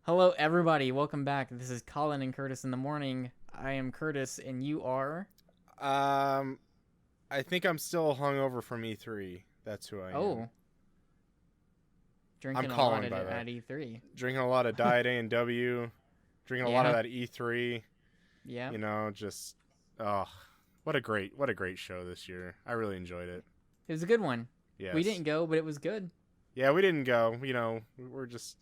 Hello, everybody. Welcome back. This is Collin and Curtis in the morning. I am Curtis, and you are. Um, I think I'm still hungover from E3. That's who I am. Oh, I'm drinking a lot Collin, at, by the way. at E3. Drinking a lot of Diet A&W, drinking a lot of Yeah, that E3. yeah. Just what a great show this year. I really enjoyed it. It was a good one. We Yes. didn't go, but it was good. Yeah, we didn't go. We're just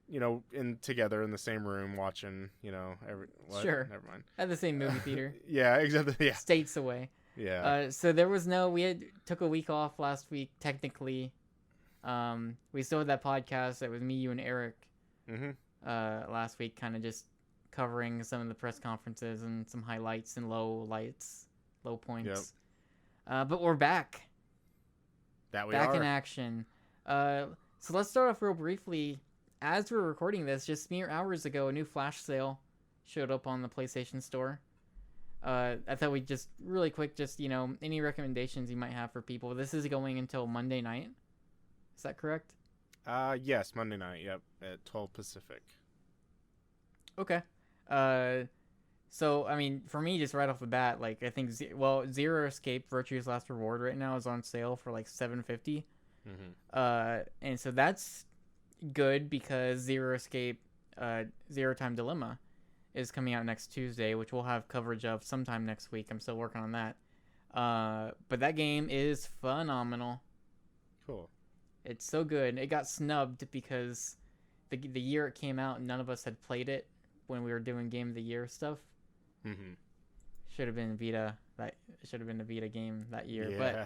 in together in the same room watching. Every what? Sure. Never mind. At the same movie theater, Yeah, exactly. Yeah, states away. yeah. So there was no. We took a week off last week. Technically, we still had that podcast. That was me, you, and Eric. Mhm. Last week, kind of just covering some of the press conferences and some highlights and low points. But we're back. That we Back in are. action. So let's start off real briefly. As we're recording this, just mere hours ago, a new flash sale showed up on the PlayStation Store. I thought we'd just really quick, any recommendations you might have for people. This is going until Monday night. Is that correct? Yes, Monday night. Yep, at 12 Pacific. Okay. So I mean, for me, just right off the bat, like I think, Zero Escape: Virtue's Last Reward right now is on sale for like $7.50. And so that's good because Zero Escape, Zero Time Dilemma, is coming out next Tuesday, which we'll have coverage of sometime next week. I'm still working on that. But that game is phenomenal. Cool. It's so good. It got snubbed because the year it came out, none of us had played it when we were doing Game of the Year stuff. Mm-hmm. Should have been Vita. That should have been a Vita game that year. Yeah.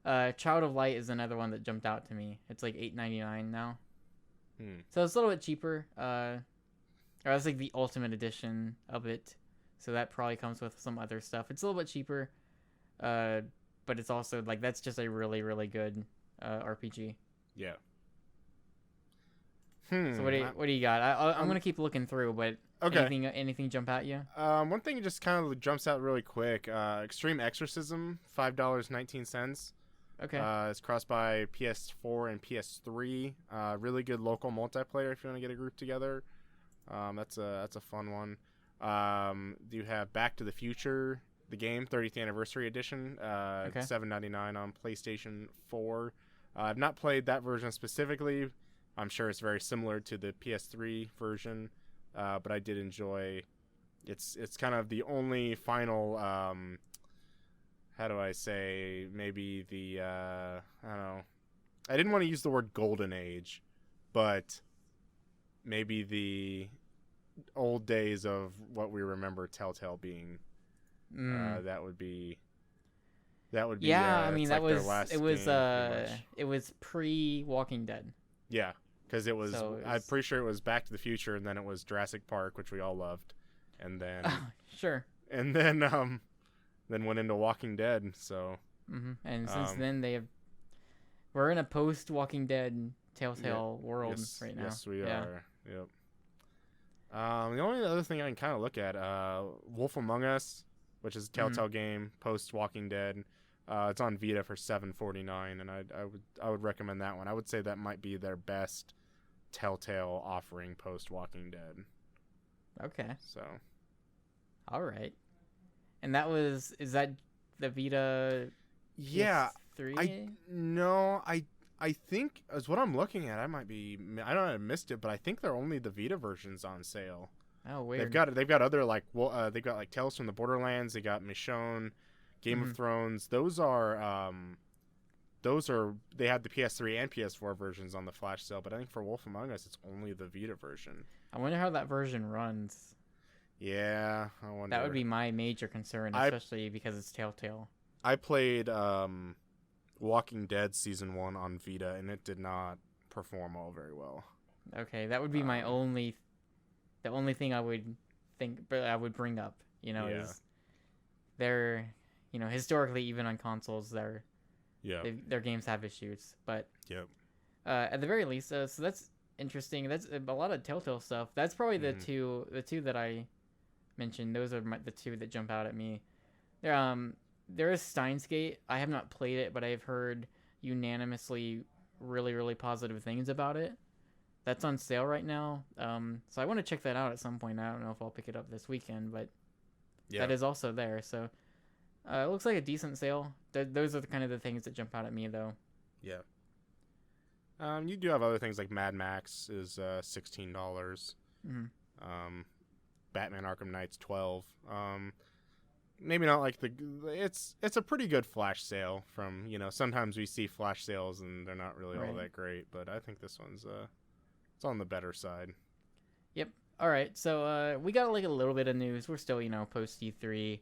But Child of Light is another one that jumped out to me. It's like $8.99 now, Hmm. so it's a little bit cheaper. Or that's like the Ultimate Edition of it, so that probably comes with some other stuff. It's a little bit cheaper, but it's also like that's just a really really good RPG. Yeah. So what do you got? I'm gonna keep looking through, but Okay. anything jump at you? One thing just kind of jumps out really quick. Extreme Exorcism, $5.19. Okay. It's crossed by PS4 and PS3. Really good local multiplayer if you want to get a group together. That's a fun one. You have Back to the Future, the game, 30th Anniversary Edition. Okay. $7.99 on PlayStation 4. I've not played that version specifically. I'm sure it's very similar to the PS3 version, but I did enjoy. It's kind of the only final. How do I say? Maybe the I don't know. I didn't want to use the word golden age, but maybe the old days of what we remember Telltale being. That would be. Yeah, I it's mean like that their was last it was game, pretty much. it was pre Walking Dead. Yeah, because it was. So it I'm was- pretty sure it was Back to the Future, and then it was Jurassic Park, which we all loved, and then Sure. and then went into Walking Dead. So And since Um, then we're in a post Walking Dead Telltale world yes, right now. yes, we Yeah. are. Yep. The only other thing I can kind of look at, Wolf Among Us, which is a Telltale game post Walking Dead. It's on Vita for $7.49, and I would recommend that one. I would say that might be their best Telltale offering post Walking Dead. Okay. So All right. And is that the Vita yeah, PS3? I think as what I'm looking at, I don't know, I missed it, but I think they're only the Vita versions on sale. Oh, weird. They've got other they've got like Tales from the Borderlands, they got Michonne, Game of Thrones. Those are they had the PS3 and PS4 versions on the flash sale, but I think for Wolf Among Us it's only the Vita version. I wonder how that version runs. Yeah, I wonder. That would be my major concern, especially because it's Telltale. I played Walking Dead season 1 on Vita, and it did not perform all very well. Okay, that would be the only thing I would think, but I would bring up. Is they're, historically even on consoles, their games have issues, but Yep. At the very least, so that's interesting. That's a lot of Telltale stuff. That's probably the two that I mentioned. Those are the two that jump out at me. There is Steins Gate. I have not played it, but I've heard unanimously really, really positive things about it. That's on sale right now. So I want to check that out at some point. I don't know if I'll pick it up this weekend, but that is also there. So it looks like a decent sale. Those are the kind of the things that jump out at me, though. Yeah. You do have other things like Mad Max is $16. Mm-hmm. Batman Arkham Knight's $12. Maybe not like it's a pretty good flash sale from, sometimes we see flash sales and they're not really all that great, but I think this one's it's on the better side. Yep. All right. So we got like a little bit of news. We're still, post E3,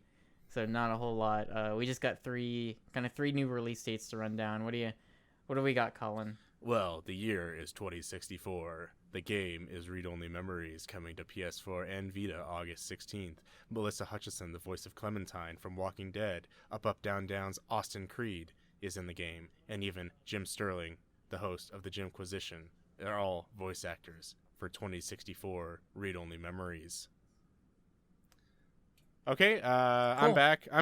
so not a whole lot. We just got three new release dates to run down. What do we got, Collin? Well, the year is 2064. The game is Read Only Memories, coming to PS4 and Vita August 16th. Melissa Hutchison, the voice of Clementine from Walking Dead, Up, Down, Down's Austin Creed, is in the game. And even Jim Sterling, the host of the Jimquisition. They're all voice actors for 2064 Read Only Memories. Okay, cool. I'm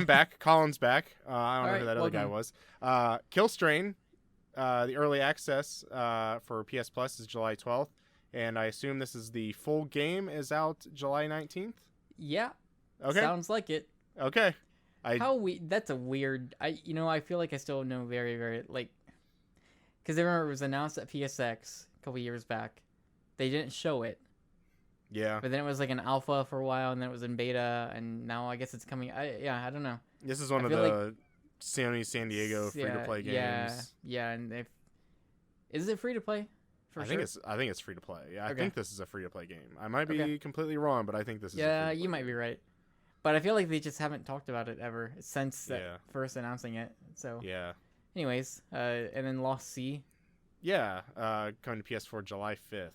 back. Colin's back. I don't know who that other guy was. Killstrain, the early access for PS Plus is July 12th. And I assume this is the full game is out July 19th? Yeah. Okay. Sounds like it. Okay. That's a weird... I feel like I still know very, very... Because I remember it was announced at PSX a couple years back. They didn't show it. Yeah. But then it was like an alpha for a while, and then it was in beta, and now I guess it's coming... I don't know. This is one of the Sony San Diego free-to-play games. Yeah, and is it free-to-play? I think it's free to play. Yeah, I think this is a free to play game. I might be completely wrong, but I think this is. Yeah, you might be right. But I feel like they just haven't talked about it ever since that first announcing it. So yeah. Anyways, and then Lost Sea. Yeah, coming to PS4 July 5th.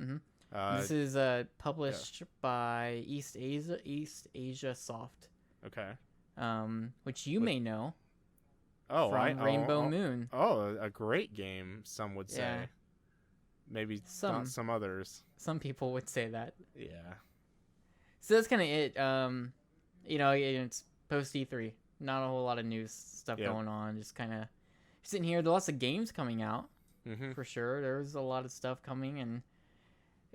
Mm-hmm. This is published by East Asia Soft. Okay. Which you may know. Oh, from Rainbow Moon. Oh, a great game. Some would say. Yeah. Maybe not some others. Some people would say that. Yeah. So that's kind of it. It's post E3. Not a whole lot of news stuff going on. Just kind of sitting here. There's lots of games coming out, for sure. There's a lot of stuff coming, and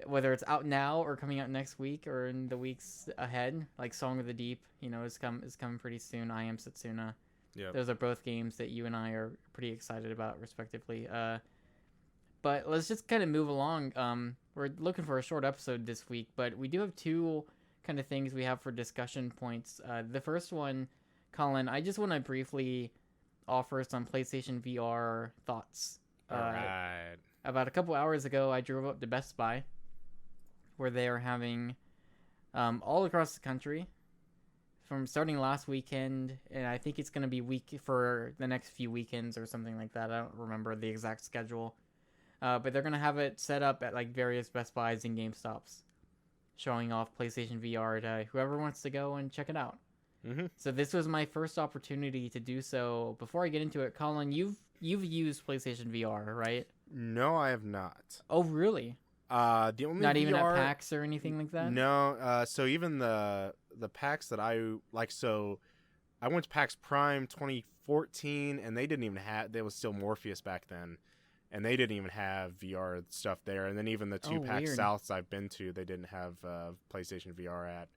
whether it's out now or coming out next week or in the weeks ahead, like Song of the Deep, is coming pretty soon. I Am Setsuna. Yeah. Those are both games that you and I are pretty excited about, respectively. But let's just kind of move along. We're looking for a short episode this week, but we do have two kind of things we have for discussion points. The first one, Collin, I just want to briefly offer some PlayStation VR thoughts. All right. About a couple hours ago, I drove up to Best Buy, where they are having all across the country, from starting last weekend, and I think it's going to be for the next few weekends or something like that. I don't remember the exact schedule. But they're going to have it set up at various Best Buys and GameStops, showing off PlayStation VR to whoever wants to go and check it out. Mm-hmm. So this was my first opportunity to do so. Before I get into it, Collin, you've used PlayStation VR, right? No, I have not. Oh, really? The only not VR... even at PAX or anything like that? No. So even the PAX that I like, so I went to PAX Prime 2014, and they didn't even have. There was still Morpheus back then. And they didn't even have VR stuff there. And then even the two PAX Souths I've been to, they didn't have PlayStation VR at.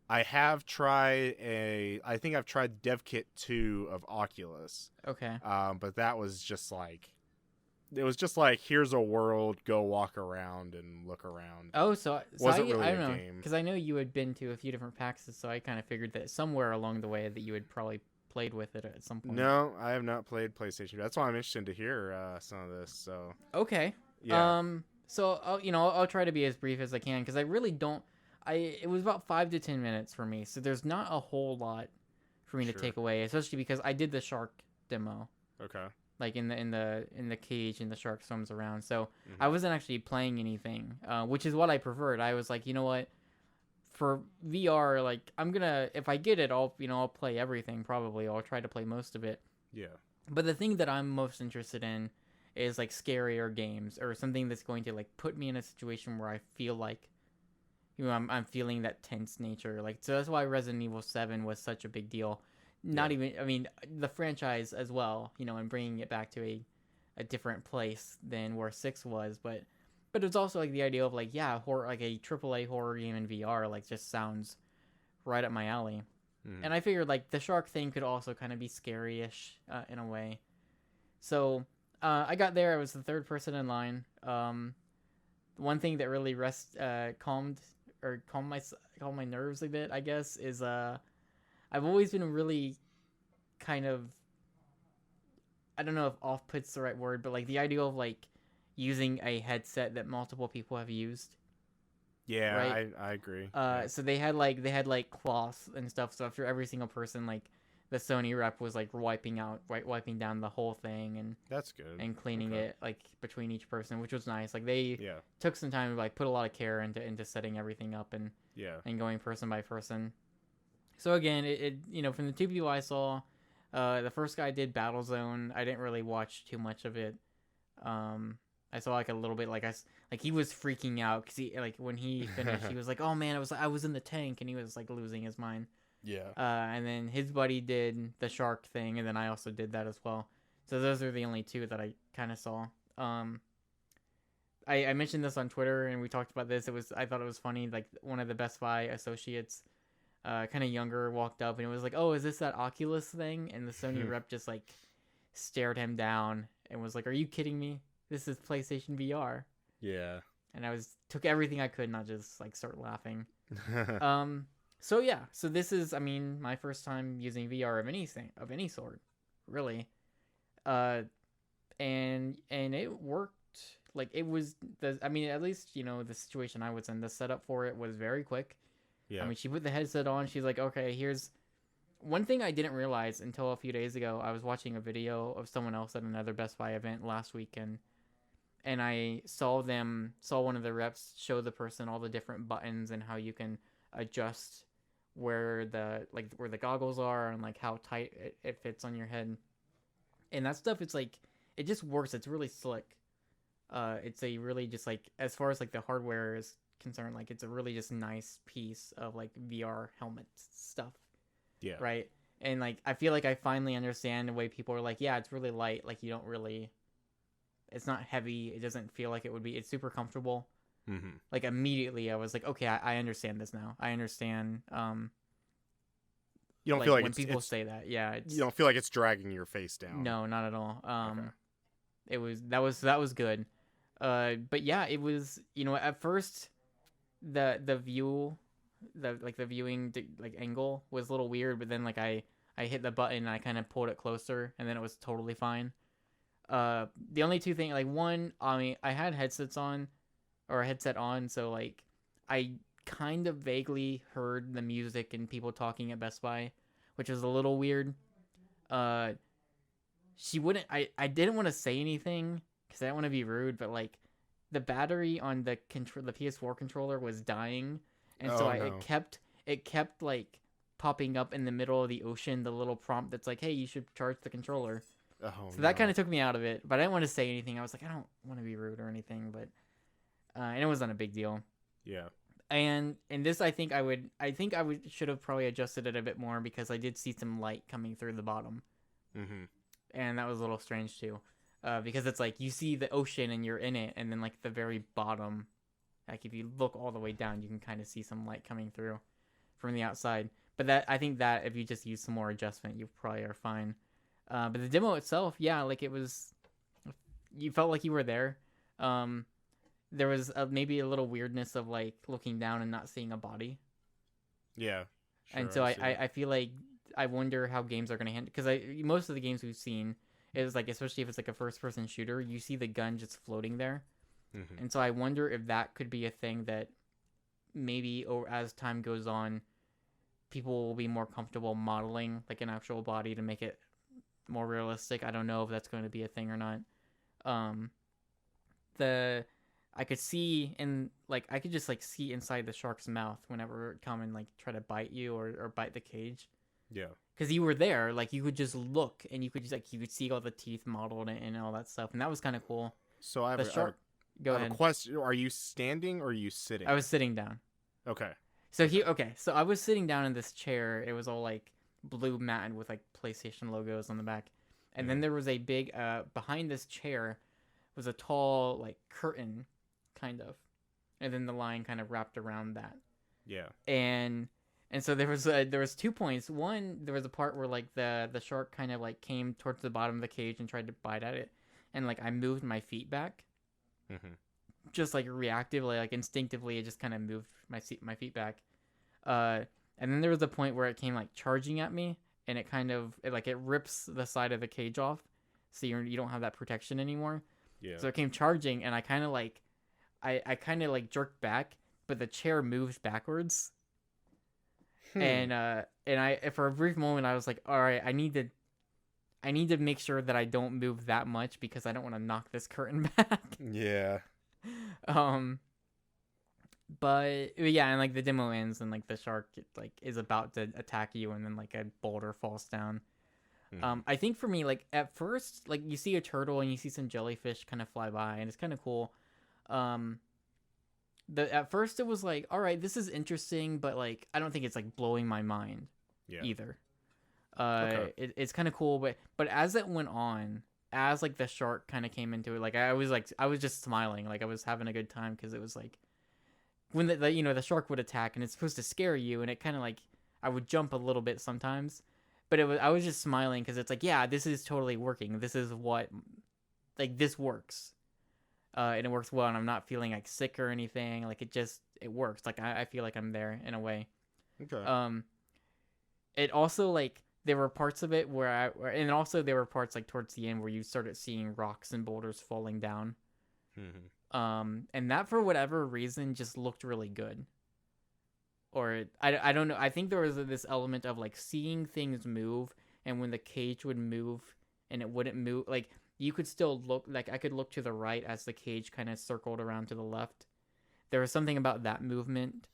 I have tried I think I've tried DevKit 2 of Oculus. Okay. But that was just here's a world, go walk around and look around. Oh, so wasn't really I don't a know, game. because I know you had been to a few different PAXs, so I kind of figured that somewhere along the way that you had probably played with it at some point. No, I have not played PlayStation. That's why I'm interested to hear some of this. So okay, yeah. So I'll try to be as brief as I can, because I really don't. It was about 5 to 10 minutes for me, so there's not a whole lot for me to take away, especially because I did the shark demo. Okay. Like in the cage and the shark swims around, so I wasn't actually playing anything, which is what I preferred. I was like, you know what? For VR, like, I'm gonna, if I get it, I'll play everything probably. I'll try to play most of it. Yeah. But the thing that I'm most interested in is like scarier games, or something that's going to like put me in a situation where I feel like, I'm feeling that tense nature. Like, so that's why Resident Evil 7 was such a big deal. Not even, I mean, the franchise as well, and bringing it back to a different place than where 6 was, but it's also like the idea of like, yeah, horror, like a AAA horror game in VR, like just sounds right up my alley. And I figured like the shark thing could also kind of be scary-ish in a way. So I got there. I was the third person in line. One thing that really calmed my nerves a bit, I guess, is I've always been really kind of, I don't know if off-put's the right word, but like the idea of like using a headset that multiple people have used. Yeah, right? I agree. So they had like cloths and stuff. So after every single person, like the Sony rep was like wiping down the whole thing and that's good and cleaning it like between each person, which was nice. Like they took some time to like put a lot of care into setting everything up and going person by person. So again, it from the two people I saw, the first guy did Battlezone. I didn't really watch too much of it. I saw like a little bit, like he was freaking out because he like when he finished, he was like, "Oh man, I was in the tank," and he was like losing his mind. Yeah. And then his buddy did the shark thing, and then I also did that as well. So those are the only two that I kind of saw. I mentioned this on Twitter, and we talked about this. I thought it was funny. Like one of the Best Buy associates, kind of younger, walked up and it was like, "Oh, is this that Oculus thing?" And the Sony rep just like stared him down and was like, "Are you kidding me? This is PlayStation VR." Yeah. And I took everything I could not just like start laughing. So yeah, so this is, I mean, my first time using VR of any sort, really. And it worked. Like it was I mean, at least, the situation I was in, the setup for it was very quick. Yeah. I mean, she put the headset on. She's like, "Okay, here's one thing I didn't realize until a few days ago. I was watching a video of someone else at another Best Buy event last weekend, and I saw one of the reps show the person all the different buttons and how you can adjust where the goggles are and like how tight it fits on your head. And that stuff, it's like, it just works. It's really slick. It's a really just like, as far as like the hardware is concerned, like it's a really just nice piece of like VR helmet stuff. Yeah. Right. And like, I feel like I finally understand the way people are like, yeah, it's really light. Like it's not heavy. It doesn't feel like it would be. It's super comfortable. Mm-hmm. Like immediately I was like, okay, I understand this now. I understand. You don't feel like when people say that. Yeah. You don't feel like it's dragging your face down. No, not at all. Okay. That was good. But yeah, it was, at first the view, the viewing like angle was a little weird, but then like I hit the button and I kind of pulled it closer and then it was totally fine. The only two things, like one, I mean, I had headset on, so like I kind of vaguely heard the music and people talking at Best Buy, which was a little weird. She wouldn't. I didn't want to say anything because I didn't want to be rude, but like the battery on the PS4 controller was dying, and it kept like popping up in the middle of the ocean, the little prompt that's like, "Hey, you should charge the controller." So that kind of took me out of it, but I didn't want to say anything. I was like, I don't want to be rude or anything, but and it wasn't a big deal. Yeah. And this, I think I should have probably adjusted it a bit more because I did see some light coming through the bottom. Mm-hmm. And that was a little strange too, because it's like you see the ocean and you're in it, and then like the very bottom, like if you look all the way down, you can kind of see some light coming through from the outside. But I think that if you just use some more adjustment, you probably are fine. But the demo itself, yeah, like you felt like you were there. There was maybe a little weirdness of like looking down and not seeing a body. Yeah. Sure, and so I feel like I wonder how games are going to handle, because most of the games we've seen is like, especially if it's like a first person shooter, you see the gun just floating there. Mm-hmm. And so I wonder if that could be a thing that maybe as time goes on, people will be more comfortable modeling like an actual body to make it more realistic. I don't know if that's going to be a thing or not. I could see I could just like see inside the shark's mouth whenever it come and like try to bite you or bite the cage. Yeah. Because you were there, like you could just look and you could just like you could see all the teeth modeled and all that stuff, and that was kind of cool. So I have a question. Are you standing or are you sitting? I was sitting down. Okay. So so I was sitting down in this chair. It was all like blue matted with like PlayStation logos on the back, And then there was a big behind this chair was a tall like curtain, kind of, and then the line kind of wrapped around that. Yeah. And so there was 2 points. One, there was a part where like the shark kind of like came towards the bottom of the cage and tried to bite at it, and like I moved my feet back, just like reactively, like instinctively, it just kind of moved my feet back. And then there was a point where it came like charging at me, and it kind of it rips the side of the cage off, so you don't have that protection anymore. Yeah. So it came charging, and I kind of like I kind of like jerked back, but the chair moved backwards. And I for a brief moment I was like, all right, I need to make sure that I don't move that much because I don't want to knock this curtain back. Yeah. But yeah, and like the demo ends and like the shark like is about to attack you, and then like a boulder falls down. I think for me, like at first, like you see a turtle and you see some jellyfish kind of fly by, and it's kind of cool. At first it was like, all right, this is interesting, but like I don't think it's like blowing my mind either. Okay. It's kind of cool, but as it went on, as like the shark kind of came into it, like I was just smiling, like I was having a good time, because it was like when the shark would attack and it's supposed to scare you, and it kind of like I would jump a little bit sometimes. But I was just smiling because it's like, yeah, this is totally working. This is what, like, this works. And it works well, and I'm not feeling, like, sick or anything. Like, it works. Like, I feel like I'm there in a way. Okay. It also, like, there were parts of it and also there were parts, like, towards the end where you started seeing rocks and boulders falling down. And that, for whatever reason, just looked really good. Or I don't know. I think there was this element of like seeing things move, and when the cage would move and it wouldn't move, like you could still look, like I could look to the right as the cage kind of circled around to the left. There was something about that movement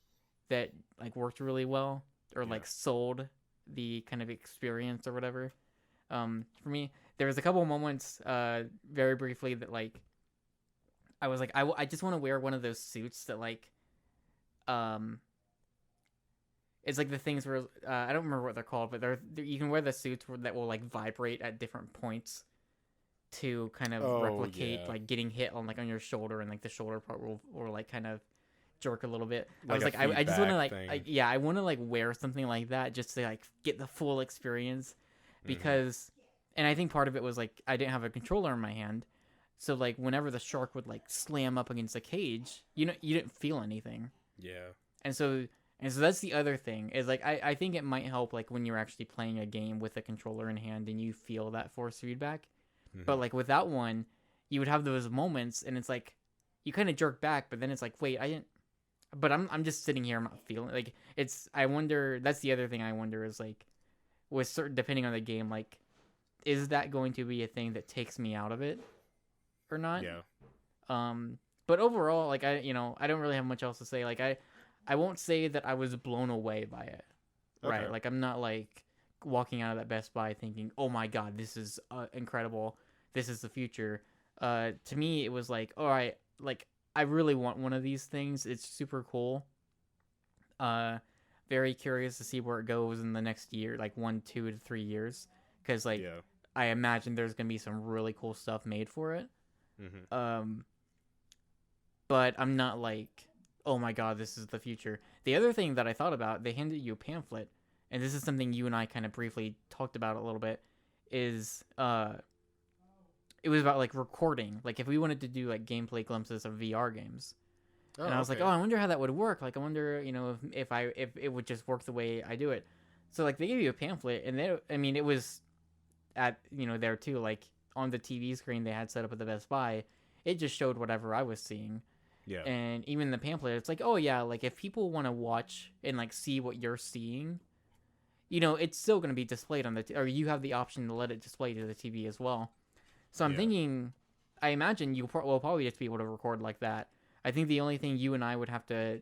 that like worked really well, or like sold the kind of experience or whatever. For me, there was a couple moments, very briefly, that like I was like, I just want to wear one of those suits that like, it's like the things where I don't remember what they're called, but you can wear the suits that will like vibrate at different points to kind of replicate like getting hit on like on your shoulder, and like the shoulder part will like kind of jerk a little bit. I was like, I just want to like I want to like wear something like that just to like get the full experience, because and I think part of it was like I didn't have a controller in my hand, so like whenever the shark would like slam up against the cage, you didn't feel anything. Yeah. And so that's the other thing, is like I think it might help like when you're actually playing a game with a controller in hand and you feel that force feedback. But like without one, you would have those moments and it's like you kind of jerk back, but then it's like, wait, I didn't, but I'm just sitting here, I'm not feeling like I wonder, that's the other thing I wonder, is like with certain, depending on the game, like is that going to be a thing that takes me out of it or not? Yeah. But overall, like I don't really have much else to say. Like I won't say that I was blown away by it, right? Like I'm not like walking out of that Best Buy thinking, "Oh my God, this is incredible! This is the future." To me, it was like, "All right, like I really want one of these things. It's super cool." Very curious to see where it goes in the next year, like 1, 2 to 3 years, because like I imagine there's gonna be some really cool stuff made for it. But I'm not like, oh my God, this is the future. The other thing that I thought about, they handed you a pamphlet, and this is something you and I kind of briefly talked about a little bit, is it was about like recording, like if we wanted to do like gameplay glimpses of VR games. And I was like, oh, I wonder how that would work. Like I wonder, if it would just work the way I do it. So like they gave you a pamphlet, and it was at there too, like on the TV screen they had set up at the Best Buy. It just showed whatever I was seeing. Yeah. And even the pamphlet, it's like, oh yeah, like if people want to watch and like see what you're seeing, it's still going to be displayed on or you have the option to let it display to the TV as well. So I'm thinking, I imagine you will probably just be able to record like that. I think the only thing you and I would have to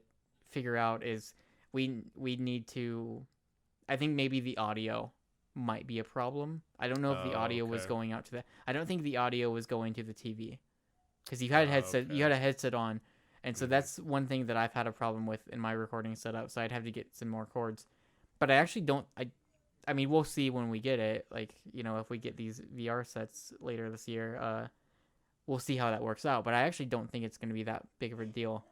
figure out is we need to, I think maybe the audio might be a problem. I don't know if the audio was going out to the, I don't think the audio was going to the TV, because you had you had a headset on. And so that's one thing that I've had a problem with in my recording setup. So I'd have to get some more cords. But I actually don't. I mean, we'll see when we get it. Like, you know, if we get these VR sets later this year, we'll see how that works out. But I actually don't think it's going to be that big of a deal.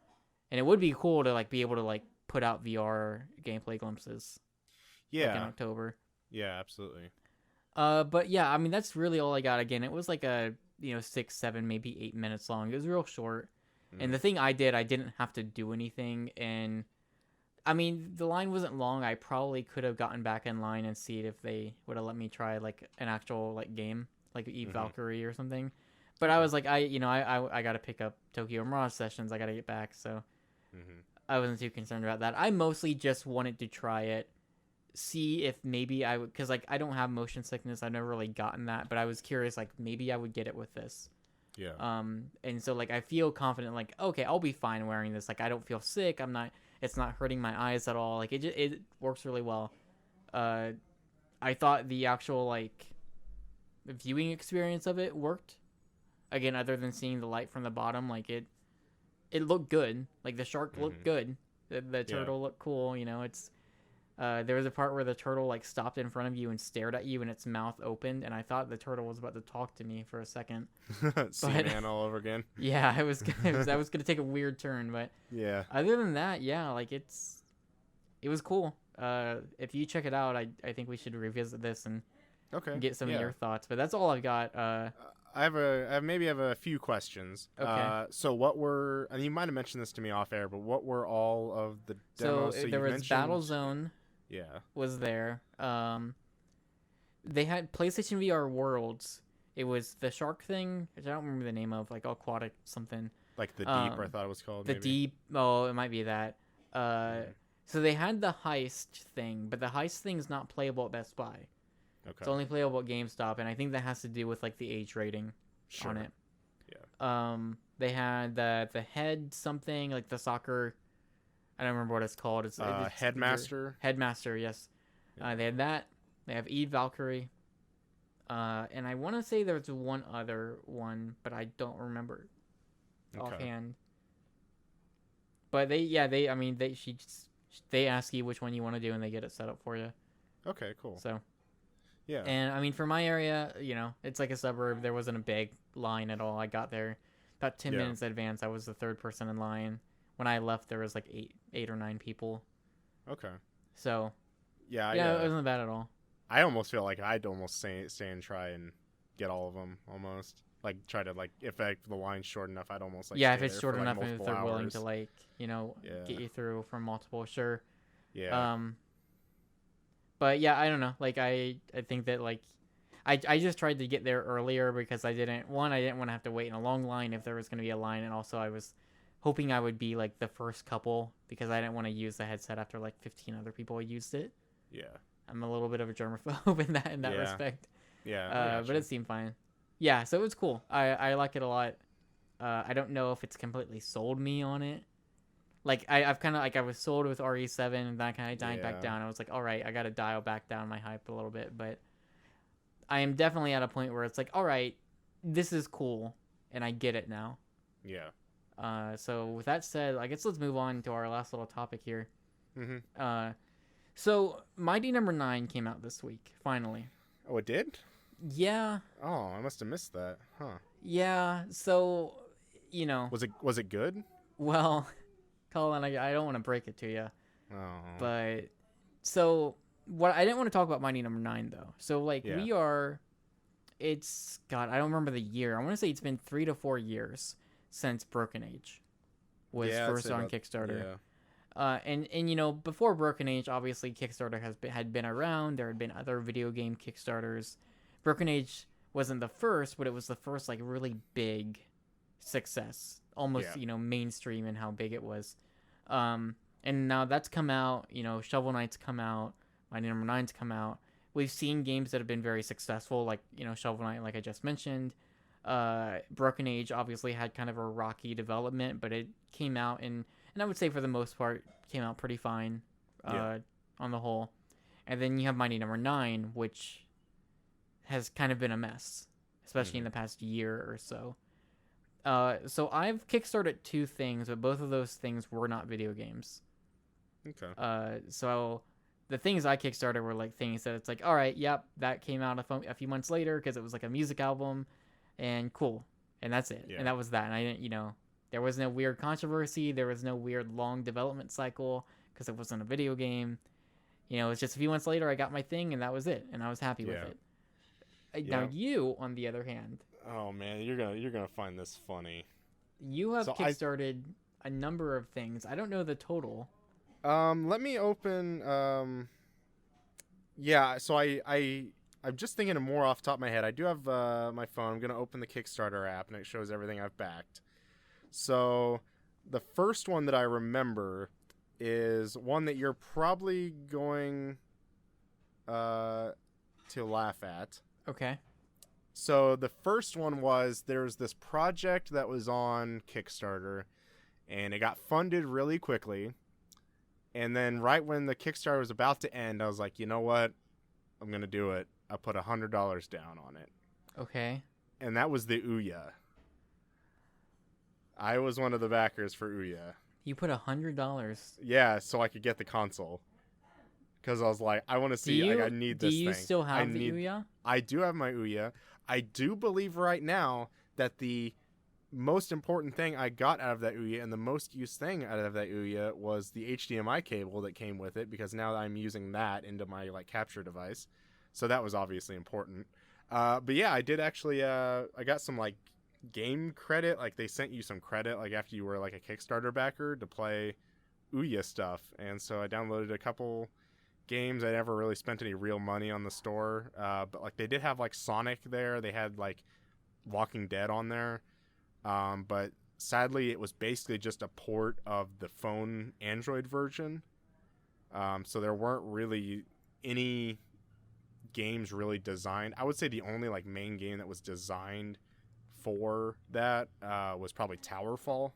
And it would be cool to like be able to like put out VR gameplay glimpses. Yeah. Like in October. Yeah, absolutely. But yeah, I mean, that's really all I got. Again, it was like a, 6, 7, maybe 8 minutes long. It was real short. And the thing I didn't have to do anything. And I mean, the line wasn't long. I probably could have gotten back in line and see if they would have let me try like an actual like game, like Eve Valkyrie or something. But I was like, I got to pick up Tokyo Mirage Sessions. I got to get back. So I wasn't too concerned about that. I mostly just wanted to try it, see if maybe I would, because like I don't have motion sickness. I've never really gotten that, but I was curious, like maybe I would get it with this. Yeah. And so like I feel confident, like okay, I'll be fine wearing this. Like I don't feel sick. It's not hurting my eyes at all. Like it works really well. I thought the actual like viewing experience of it worked. Again, other than seeing the light from the bottom, like it looked good. Like the shark looked good. The turtle looked cool. It's there was a part where the turtle like stopped in front of you and stared at you, and its mouth opened, and I thought the turtle was about to talk to me for a second. Seaman all over again. Yeah, I was gonna take a weird turn, but yeah. Other than that, yeah, like it was cool. If you check it out, I think we should revisit this and get some of your thoughts. But that's all I've got. I have a few questions. Okay. So what were, and you might have mentioned this to me off air, but what were all of the demos? So there was Battlezone. Yeah. Was there. They had PlayStation VR Worlds. It was the shark thing, which I don't remember the name of, like aquatic something. Like the Deep, I thought it was called. The Deep. Oh, it might be that. So they had the heist thing, but the heist thing's not playable at Best Buy. Okay. It's only playable at GameStop, and I think that has to do with like the age rating on it. Yeah. They had the head something, like the soccer. I don't remember what it's called. It's Headmaster. Headmaster, yes. Yeah. They had that. They have Eve Valkyrie. And I want to say there's one other one, but I don't remember offhand. But they ask you which one you want to do, and they get it set up for you. Okay, cool. So. Yeah. And I mean, for my area, it's like a suburb. There wasn't a big line at all. I got there about 10 minutes in advance. I was the third person in line. When I left, there was like eight or 9 people. Okay. So. Yeah. It wasn't bad at all. I almost feel like I'd almost stay and try and get all of them almost. Like try to if the line's short enough, I'd almost like. Yeah, if it's short for, enough like, and if they're willing to get you through from multiple, sure. Yeah. But yeah, I don't know. Like I think that I just tried to get there earlier because I didn't want to have to wait in a long line if there was going to be a line, and also I was hoping I would be like the first couple because I didn't want to use the headset after like 15 other people used it. Yeah. I'm a little bit of a germaphobe in that respect. Yeah. But it seemed fine. Yeah, so it was cool. I like it a lot. I don't know if it's completely sold me on it. Like I've kind of I was sold with RE7, and then I kind of died back down. I was like, all right, I got to dial back down my hype a little bit, but I am definitely at a point where it's like, all right, this is cool, and I get it now. Yeah. So with that said, I guess let's move on to our last little topic here. Mm-hmm. So Mighty Number 9 came out this week, finally. Oh, it did? Yeah. Oh, I must have missed that. Huh. Yeah. So, Was it good? Well, Collin, I don't want to break it to you. Oh. But so what I didn't want to talk about Mighty Number 9 though. So we are. It's God. I don't remember the year. I want to say it's been 3 to 4 years since Broken Age was first on Kickstarter. Yeah. And before Broken Age, obviously Kickstarter had been around. There had been other video game Kickstarters. Broken Age wasn't the first, but it was the first really big success, almost mainstream in how big it was. And now that's come out. Shovel Knight's come out. Mighty Number 9's come out. We've seen games that have been very successful, like Shovel Knight, like I just mentioned. Broken Age obviously had kind of a rocky development, but it came out and I would say for the most part came out pretty fine on the whole. And then you have Mighty Number 9, which has kind of been a mess, especially in the past year or so. So I've kickstarted 2 things, but both of those things were not video games. Okay. So the things I Kickstarted were like things that it's like, all right, yep, that came out a few months later because it was like a music album, and cool, and that's it, and that was that. And I didn't, there was no weird controversy, there was no weird long development cycle because it wasn't a video game. It was just a few months later I got my thing, and that was it, and I was happy with it. Now you, on the other hand, oh man, you're gonna find this funny. You have Kickstarted a number of things. I don't know the total. Let me open. Yeah. So I'm just thinking of more off the top of my head. I do have my phone. I'm gonna open the Kickstarter app, and it shows everything I've backed. So the first one that I remember is one that you're probably going to laugh at. Okay. So the first one was there's this project that was on Kickstarter, and it got funded really quickly. And then right when the Kickstarter was about to end, I was like, you know what? I'm going to do it. I put $100 down on it. Okay. And that was the Ouya. I was one of the backers for Ouya. You put $100. Yeah, so I could get the console. Because I was like, I want to see, I need this thing. Do you still have the Ouya? I do have my Ouya. I do believe right now that the most important thing I got out of that Ouya and the most used thing out of that Ouya was the HDMI cable that came with it, because now I'm using that into my capture device. So that was obviously important. But yeah, I did actually, I got some game credit. They sent you some credit after you were a Kickstarter backer to play Ouya stuff. And so I downloaded a couple games. I never really spent any real money on the store. But they did have Sonic there. They had Walking Dead on there. But sadly, it was basically just a port of the phone Android version. So there weren't really any games really designed. I would say the only main game that was designed for that was probably Towerfall.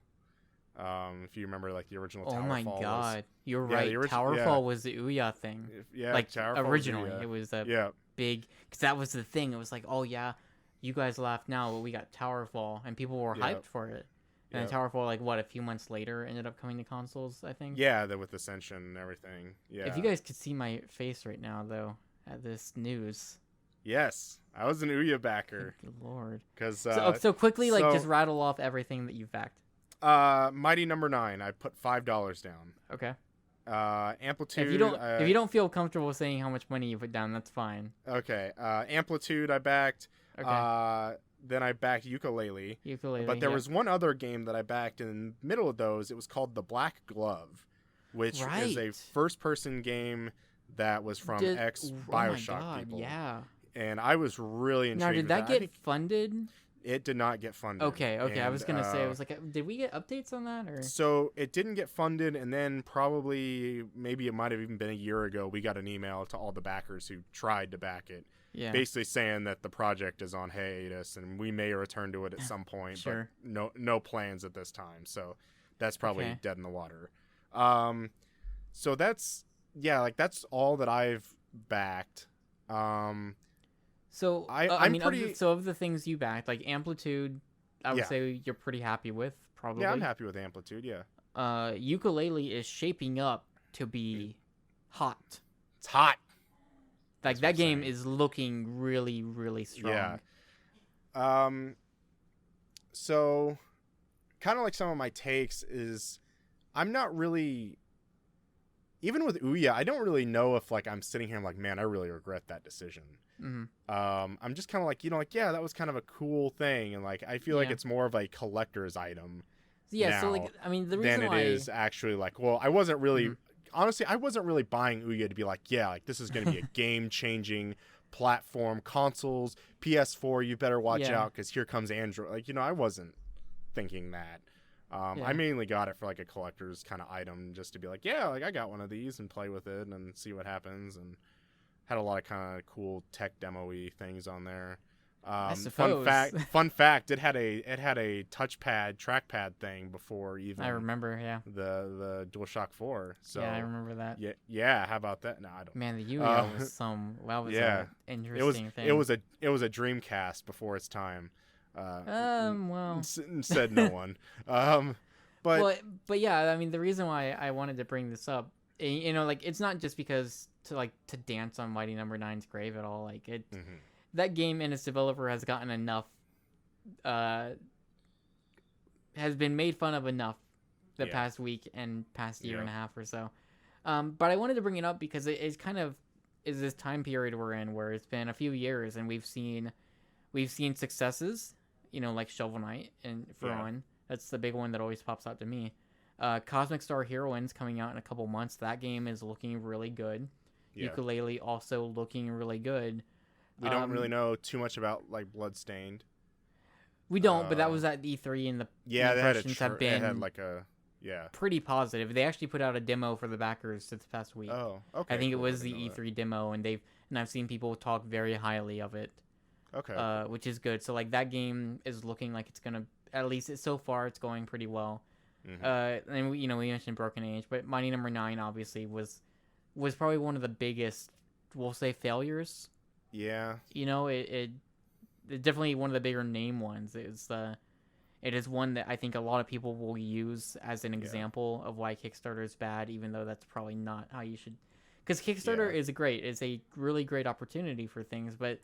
If you remember the original Towerfall. Oh my god, you're right. Towerfall was the Ouya thing. Yeah, Towerfall originally it was a big, because that was the thing. It was oh yeah, you guys laugh now, but we got Towerfall, and people were hyped for it. And then Towerfall, a few months later, ended up coming to consoles, I think. Yeah, with Ascension and everything. Yeah. If you guys could see my face right now, though, at this news. Yes, I was an Ouya backer. Good lord. Because so quickly, just rattle off everything that you've backed. Mighty Number 9, I put $5 down. Okay. Amplitude. If you don't feel comfortable saying how much money you put down, that's fine. Okay. Amplitude, I backed. Okay. Then I backed Yooka-Laylee. But there was one other game that I backed in the middle of those. It was called The Black Glove, which is a first-person game that was from ex-Bioshock people. Yeah. And I was really intrigued. Now, did that get funded? It did not get funded. Okay. And, I was gonna say, I was did we get updates on that? Or so it didn't get funded, and then maybe it might have even been a year ago, we got an email to all the backers who tried to back it. Yeah. Basically saying that the project is on hiatus and we may return to it at some point, sure. But no plans at this time. So that's probably dead in the water. So that's all that I've backed. So I'm pretty. So of the things you backed, Amplitude, I would say you're pretty happy with, probably. Yeah, I'm happy with Amplitude. Yeah. Yooka-Laylee is shaping up to be hot. It's hot. That game is looking really, really strong. Yeah. So, kind of some of my takes is, I'm not really, even with Ouya, I don't really know if I'm sitting here, I'm man, I really regret that decision. Mm-hmm. I'm just kind of yeah, that was kind of a cool thing, and I feel like it's more of a collector's item. Yeah. Now So the reason than it is actually I wasn't really. Mm-hmm. Honestly, I wasn't really buying Ouya to be this is going to be a game-changing platform. Consoles, PS4, you better watch out because here comes Android. I wasn't thinking that. I mainly got it for a collector's kind of item, just to be I got one of these and play with it and see what happens, and had a lot of kind of cool tech demo-y things on there. I suppose. Fun fact, it had a touchpad trackpad thing before even. I remember, the DualShock 4. So yeah, I remember that. Yeah. How about that? No, I don't. Man, the Ouya was an interesting thing. It was a Dreamcast before its time. Well, said no one. But yeah, the reason why I wanted to bring this up, it's not just because to dance on Mighty Number Nine's grave at all. Like it, Mm-hmm. that game and its developer has gotten enough, has been made fun of enough the past week and past year and a half or so. But I wanted to bring it up because it's kind of is this time period we're in where it's been a few years and we've seen successes, like Shovel Knight and for one. That's the big one that always pops out to me. Cosmic Star Heroines coming out in a couple months. That game is looking really good. Yeah. Yooka-Laylee also looking really good. We don't really know too much about like Bloodstained. We don't, but that was at E3 and the impressions have been it had like a pretty positive. They actually put out a demo for the backers this past week. Oh, okay. I think it was the E3 demo, and I've seen people talk very highly of it. Okay. Which is good. So like that game is looking like it's gonna, at least so far it's going pretty well. Mm-hmm. And we mentioned Broken Age, but Mighty Number 9 obviously was probably one of the biggest, we'll say, failures. Yeah. It definitely one of the bigger name ones. It is one that I think a lot of people will use as an example of why Kickstarter is bad, even though that's probably not how you should. Because Kickstarter is it's a really great opportunity for things, but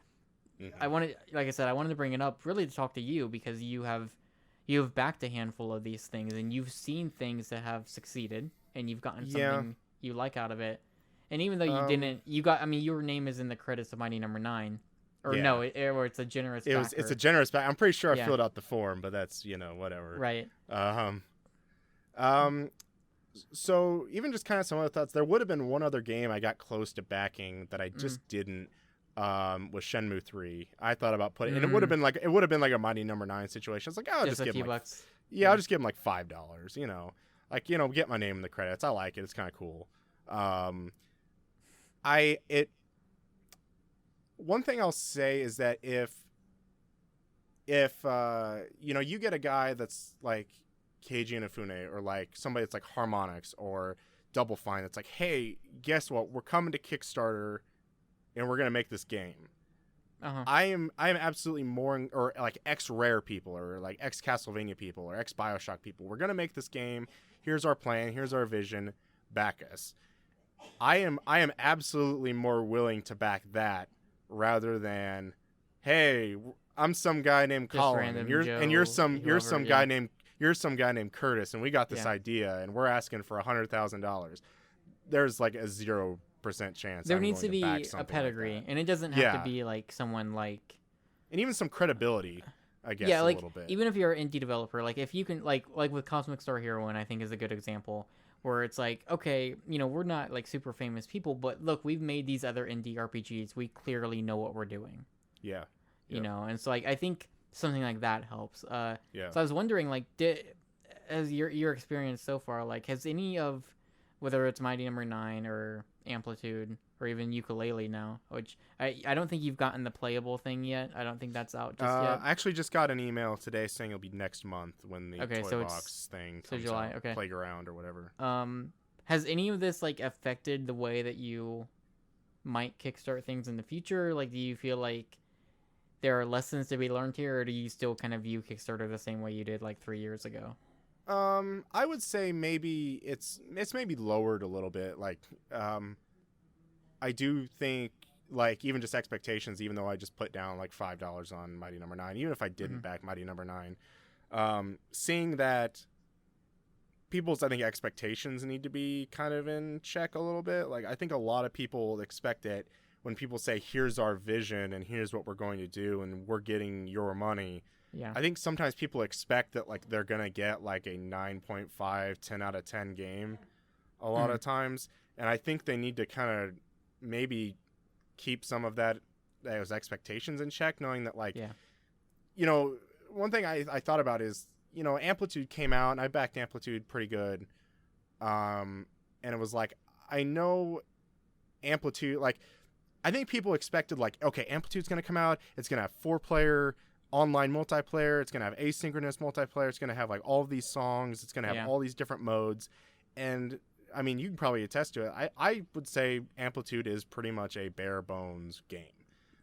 I wanted to bring it up really to talk to you because you have backed a handful of these things and you've seen things that have succeeded and you've gotten something you like out of it. And even though you didn't, your name is in the credits of Mighty Number 9. Or no, or it's a generous backer. It's a generous back. I'm pretty sure I filled out the form, but that's, whatever. Right. So even just kind of some other thoughts, there would have been one other game I got close to backing that I just didn't, was Shenmue 3. I thought about putting, and it would have been like a Mighty Number 9 situation. It's like, I'll just give him bucks. I'll just give him like $5, get my name in the credits. I like it. It's kind of cool. One thing I'll say is that if you get a guy that's like Keiji Inafune or like somebody that's like Harmonix or Double Fine that's like, hey, guess what? We're coming to Kickstarter and we're gonna make this game. I am absolutely more, or like ex-Rare people or like ex-Castlevania people or ex-Bioshock people. We're gonna make this game. Here's our plan. Here's our vision. Back us. I am absolutely more willing to back that rather than, hey, I'm some guy named Collin and you're some guy named Curtis and we got this idea and we're asking for $100,000. There's like a 0% chance there needs to be a pedigree, and it doesn't have to be like someone like, and even some credibility, I guess. A little bit. Even if you're an indie developer, like if you can like with Cosmic Star Heroine, I think is a good example. Where it's like, okay, we're not like super famous people, but look, we've made these other indie RPGs. We clearly know what we're doing. Yeah. You know, and so like I think something like that helps. So I was wondering, like, as your experience so far, like, has any of, whether it's Mighty Number 9 or Amplitude or even Yooka-Laylee now, which I don't think you've gotten the playable thing yet. I don't think that's out just yet. I actually just got an email today saying it'll be next month when the Toy Box thing comes July, out, Playground or whatever. Has any of this like affected the way that you might kickstart things in the future? Like, do you feel like there are lessons to be learned here, or do you still kind of view Kickstarter the same way you did like 3 years ago? I would say maybe it's maybe lowered a little bit. Like, I do think, like, even just expectations, even though I just put down like $5 on Mighty Number 9, even if I didn't back Mighty Number 9, seeing that people's, I think, expectations need to be kind of in check a little bit. Like, I think a lot of people expect that when people say, here's our vision and here's what we're going to do and we're getting your money. Yeah. I think sometimes people expect that like they're going to get like a 9.5, 10 out of 10 game a lot of times. And I think they need to kind of maybe keep some of those expectations in check, knowing that like, one thing I thought about is, Amplitude came out and I backed Amplitude pretty good. And it was like, I know Amplitude, like, I think people expected like, okay, Amplitude's going to come out. It's going to have 4-player online multiplayer. It's going to have asynchronous multiplayer. It's going to have like all of these songs. It's going to have all these different modes. And I mean, you can probably attest to it. I would say Amplitude is pretty much a bare bones game.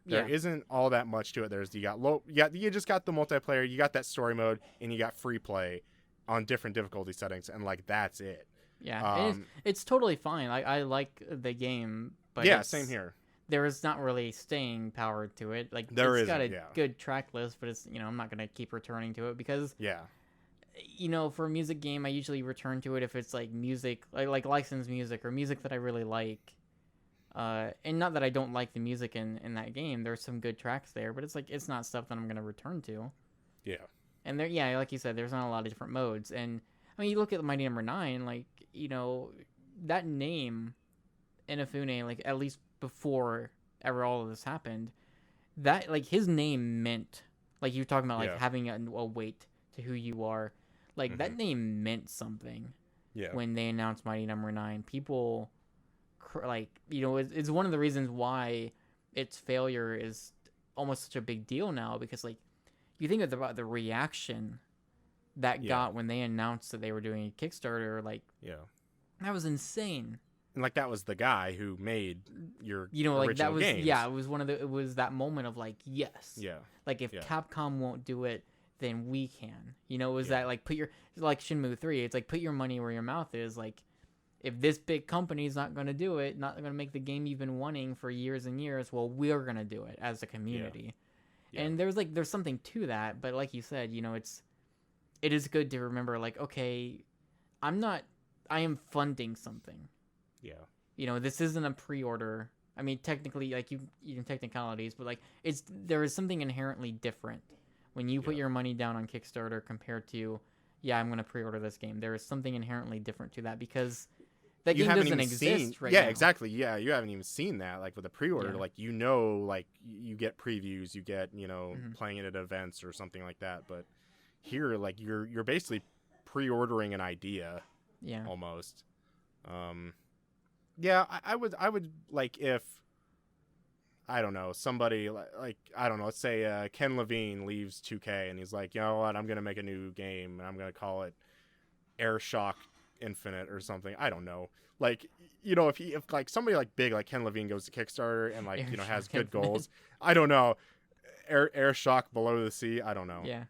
There isn't all that much to it. You just got the multiplayer, you got that story mode, and you got free play on different difficulty settings, and like that's it. Yeah, it's totally fine. I like the game, but yeah, same here. There is not really staying power to it. Like It's got a good track list, but it's I'm not gonna keep returning to it because for a music game I usually return to it if it's like music like licensed music or music that I really like. And not that I don't like the music in that game. There's some good tracks there, but it's like it's not stuff that I'm gonna return to. Yeah. And there, like you said, there's not a lot of different modes. And I mean, you look at Mighty Number 9, like that name, Inafune, like at least before ever all of this happened, that like his name meant like you're talking about like having a weight to who you are. Like that name meant something. Yeah. When they announced Mighty Number 9, people like it's one of the reasons why its failure is almost such a big deal now, because like you think about the reaction that got when they announced that they were doing a Kickstarter, like that was insane. And like that was the guy who made your like that was games. it was that moment of like yes, like if Capcom won't do it, then we can. It was that like like Shenmue 3, it's like put your money where your mouth is. Like if this big company's not going to do it, not going to make the game you've been wanting for years and years, well, we're going to do it as a community. And there's something to that, but like you said, it is good to remember like, okay, I am funding something. This isn't a pre-order. I mean, technically, like you can technicalities, but like there is something inherently different when you put your money down on Kickstarter compared to, I'm going to pre-order this game. There is something inherently different to that because that game doesn't exist right now. Yeah, exactly. Yeah, you haven't even seen that. Like with a pre-order, like like you get previews, you get playing it at events or something like that. But here, like you're basically pre-ordering an idea. Yeah. Almost. I would like if I don't know somebody like I don't know. Let's say Ken Levine leaves 2K and he's like, you know what, I'm gonna make a new game and I'm gonna call it Airshock Infinite or something. I don't know. Like if like somebody like big like Ken Levine goes to Kickstarter and like has good goals, I don't know. Airshock Below the Sea, I don't know. Yeah.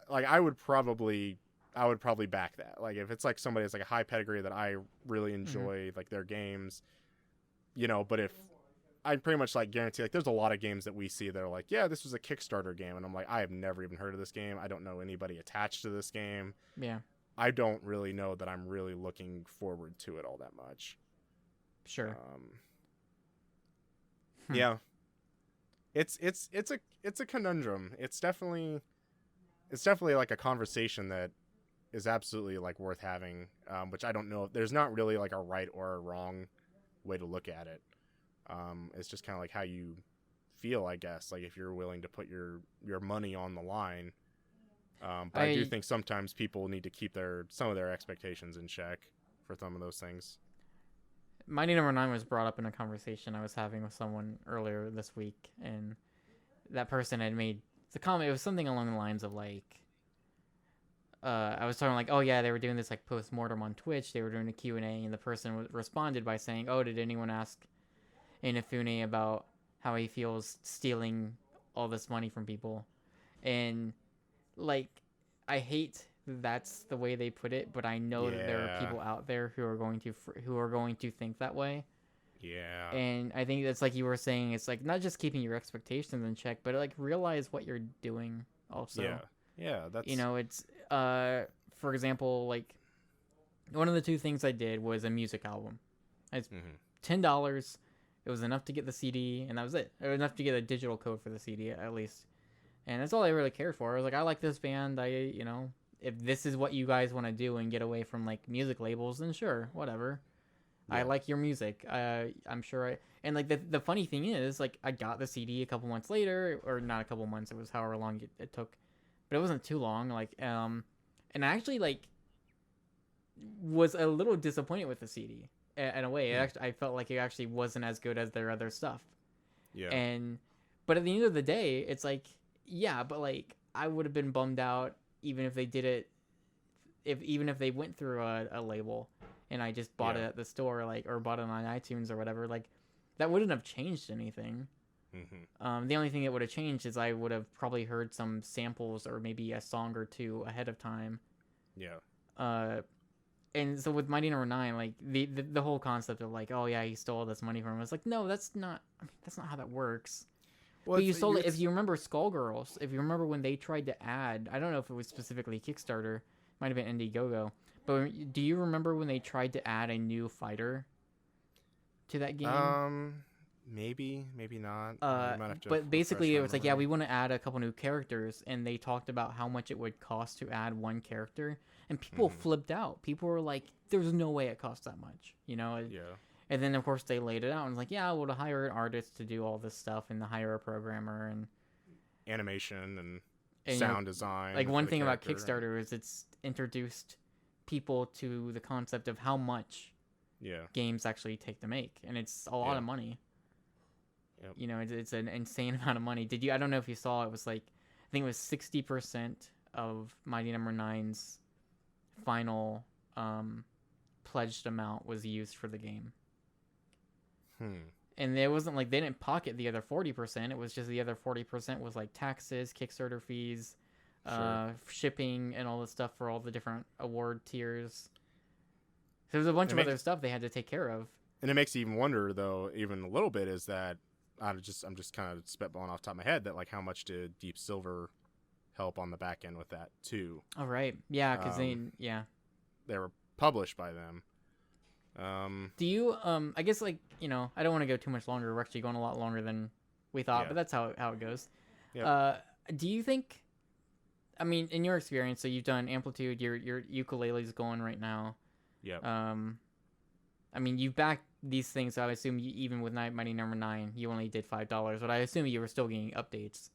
Like I would probably back that. Like if it's like somebody that's like a high pedigree that I really enjoy like their games, but if I pretty much like guarantee like there's a lot of games that we see that are like, yeah, this was a Kickstarter game, and I'm like, I have never even heard of this game. I don't know anybody attached to this game. Yeah. I don't really know that I'm really looking forward to it all that much. Sure. Yeah. It's a conundrum. It's definitely like a conversation that is absolutely like worth having. Which I don't know. There's not really like a right or a wrong way to look at it. It's just kind of like how you feel, I guess. Like if you're willing to put your money on the line. But I do think sometimes people need to keep some of their expectations in check for some of those things. Mighty Number 9 was brought up in a conversation I was having with someone earlier this week, and that person had made the comment. It was something along the lines of like, I was talking like, oh yeah, they were doing this like post-mortem on Twitch. They were doing a Q&A, and the person responded by saying, oh, did anyone ask Inafune about how he feels stealing all this money from people? And like, I hate that's the way they put it, but I know that there are people out there who are going to think that way. Yeah. And I think that's like you were saying, it's like not just keeping your expectations in check, but like realize what you're doing also. Yeah. Yeah, that's it's for example, like one of the two things I did was a music album. It's $10. It was enough to get the CD, and that was it. It was enough to get a digital code for the CD at least. And that's all I really cared for. I was like, I like this band. If this is what you guys want to do and get away from like music labels, then sure, whatever. Yeah. I like your music. I'm sure and like the funny thing is, like I got the CD a couple months later, or not a couple months. It was however long it took, but it wasn't too long. Like, and I actually like was a little disappointed with the CD in a way. I felt like it actually wasn't as good as their other stuff. Yeah. But at the end of the day, it's like, yeah, but like I would have been bummed out even if they did it, even if they went through a label and I just bought it at the store, like, or bought it on iTunes or whatever. Like, that wouldn't have changed anything. Mm-hmm. The only thing that would have changed is I would have probably heard some samples or maybe a song or two ahead of time. Yeah. And so with Mighty Number Nine, like the whole concept of like, oh yeah, he stole all this money from him. It's like, no, that's not. I mean, that's not how that works. Well, But you stole it. If you remember Skullgirls, if you remember when they tried to add, I don't know if it was specifically Kickstarter, might have been Indiegogo. But do you remember when they tried to add a new fighter to that game? Maybe not. But basically, it was like, yeah, we want to add a couple new characters, and they talked about how much it would cost to add one character, and people flipped out. People were like, "There's no way it costs that much," you know? Yeah. And then of course they laid it out and was like, yeah, well, to hire an artist to do all this stuff, and to hire a programmer and animation and sound design. Like one thing about Kickstarter is it's introduced people to the concept of how much games actually take to make, and it's a lot of money. Yep. You know, it's an insane amount of money. I don't know if you saw, it was like, I think it was 60% of Mighty Number Nine's final pledged amount was used for the game. And it wasn't like they didn't pocket the other 40%. It was just the other 40% was like taxes, Kickstarter fees, shipping, and all the stuff for all the different award tiers. So there's a bunch of other stuff they had to take care of. And it makes you even wonder, though, even a little bit, is that I'm just kind of spitballing off the top of my head that, like, how much did Deep Silver help on the back end with that too? Oh, right. Yeah, because they were published by them. Do you I guess, like, you know, I don't want to go too much longer. We're actually going a lot longer than we thought, but that's how it goes. Yep. Do you think, I mean, in your experience, so you've done Amplitude, your Yooka-Laylee's going right now. Yep. I mean, you backed these things, so I assume even with Mighty Number 9, you only did $5, but I assume you were still getting updates.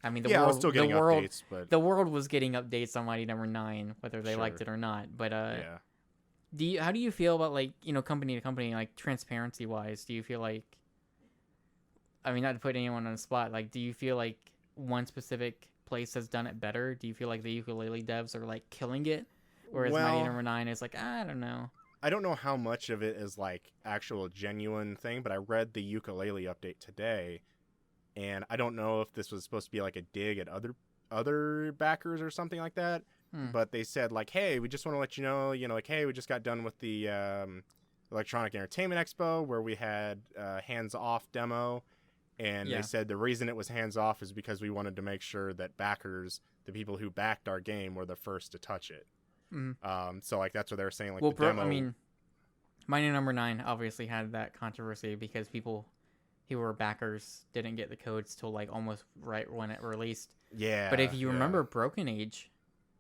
I mean, I was still getting updates, but the world was getting updates on Mighty Number 9, whether they liked it or not. But how do you feel about, like, you know, company to company, like, transparency wise? Do you feel like, I mean, not to put anyone on the spot, like, do you feel like one specific place has done it better? Do you feel like the Yooka-Laylee devs are, like, killing it, whereas Mighty Number 9 is like, I don't know. I don't know how much of it is, like, actual genuine thing, but I read the Yooka-Laylee update today, and I don't know if this was supposed to be like a dig at other backers or something like that. But they said, like, hey, we just want to let you know, like, hey, we just got done with the Electronic Entertainment Expo where we had hands-off demo, and they said the reason it was hands-off is because we wanted to make sure that backers, the people who backed our game, were the first to touch it. So, like, that's what they were saying, like, the demo. I mean, Mighty Number 9 obviously had that controversy because people who were backers didn't get the codes till, like, almost right when it released. Yeah. But if you remember Broken Age,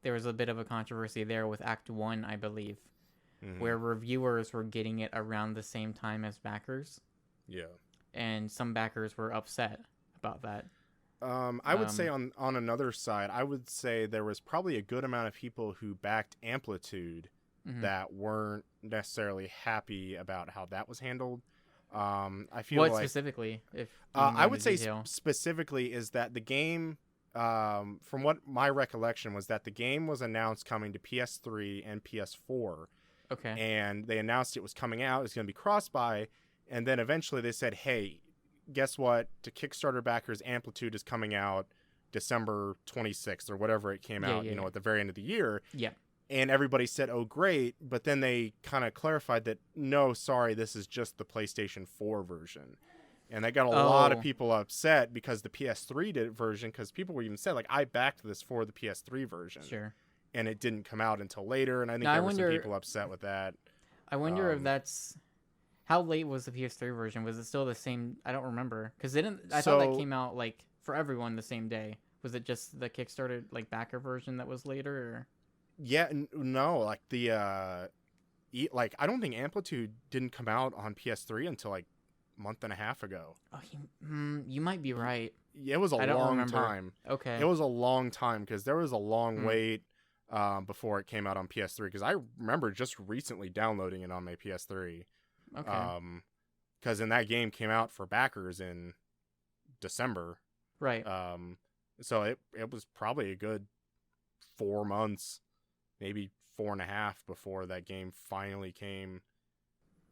there was a bit of a controversy there with Act 1, I believe, where reviewers were getting it around the same time as backers. Yeah. And some backers were upset about that. I would say on another side, I would say there was probably a good amount of people who backed Amplitude that weren't necessarily happy about how that was handled. I feel what specifically? If I would say specifically is that the game, from what my recollection was, that the game was announced coming to PS3 and PS4. Okay. And they announced it was coming out. It was going to be cross-buy, and then eventually they said, "Hey, guess what? To Kickstarter backers, Amplitude is coming out December 26th or whatever it came out, at the very end of the year." Yeah. And everybody said, "Oh, great." But then they kind of clarified that, no, sorry, this is just the PlayStation 4 version. And that got a lot of people upset because the PS3 version, because people were even said, like, I backed this for the PS3 version. Sure. And it didn't come out until later. And I think there were some people upset with that. I wonder if that's... How late was the PS3 version? Was it still the same? I don't remember. Because I thought that came out, like, for everyone the same day. Was it just the Kickstarter, like, backer version that was later? Or? Yeah, no. Like, I don't think Amplitude didn't come out on PS3 until, like, a month and a half ago. Oh, you might be right. It was a long time. Okay. It was a long time because there was a long wait before it came out on PS3. Because I remember just recently downloading it on my PS3. Okay. Because then that game came out for backers in December. Right. So it was probably a good 4 months, maybe 4.5 before that game finally came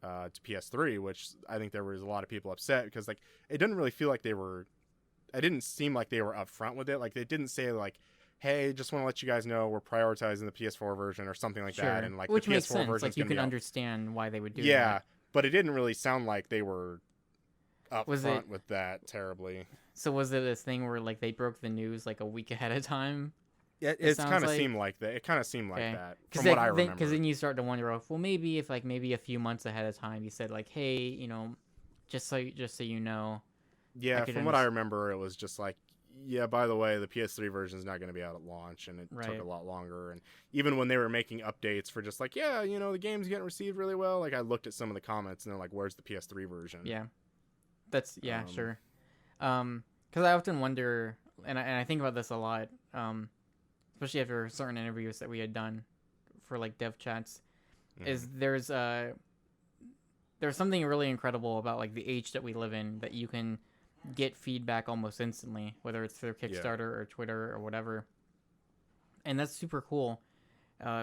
to PS3, which I think there was a lot of people upset because, like, it didn't really feel like it didn't seem like they were upfront with it. Like, they didn't say, like, hey, just want to let you guys know we're prioritizing the PS4 version or something like that, and like which the makes PS4 sense. version Like you can understand why they would do that. Yeah, but it didn't really sound like they were up Was front with that terribly. So was it this thing where like they broke the news like a week ahead of time? It kind of seemed like that. It kind of seemed like that from what I remember. Because then you start to wonder, well, maybe if like maybe a few months ahead of time, you said like, hey, you know, just so you know. Yeah, from what I remember, it was just like, yeah, by the way, the PS3 version is not going to be out at launch, and it took a lot longer. And even when they were making updates for just like, yeah, you know, the game's getting received really well, like I looked at some of the comments and they're like, where's the PS3 version? Yeah, that's sure. Because I often wonder, and I think about this a lot, especially after certain interviews that we had done for like dev chats, is there's something really incredible about like the age that we live in, that you can get feedback almost instantly, whether it's through Kickstarter or Twitter or whatever, and that's super cool,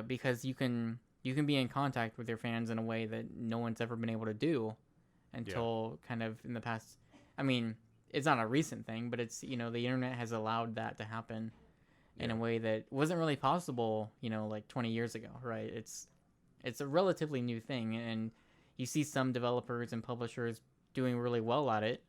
because you can be in contact with your fans in a way that no one's ever been able to do until kind of in the past. I mean, it's not a recent thing, but it's, you know, the internet has allowed that to happen in a way that wasn't really possible, you know, like 20 years ago, right? It's a relatively new thing, and you see some developers and publishers doing really well at it,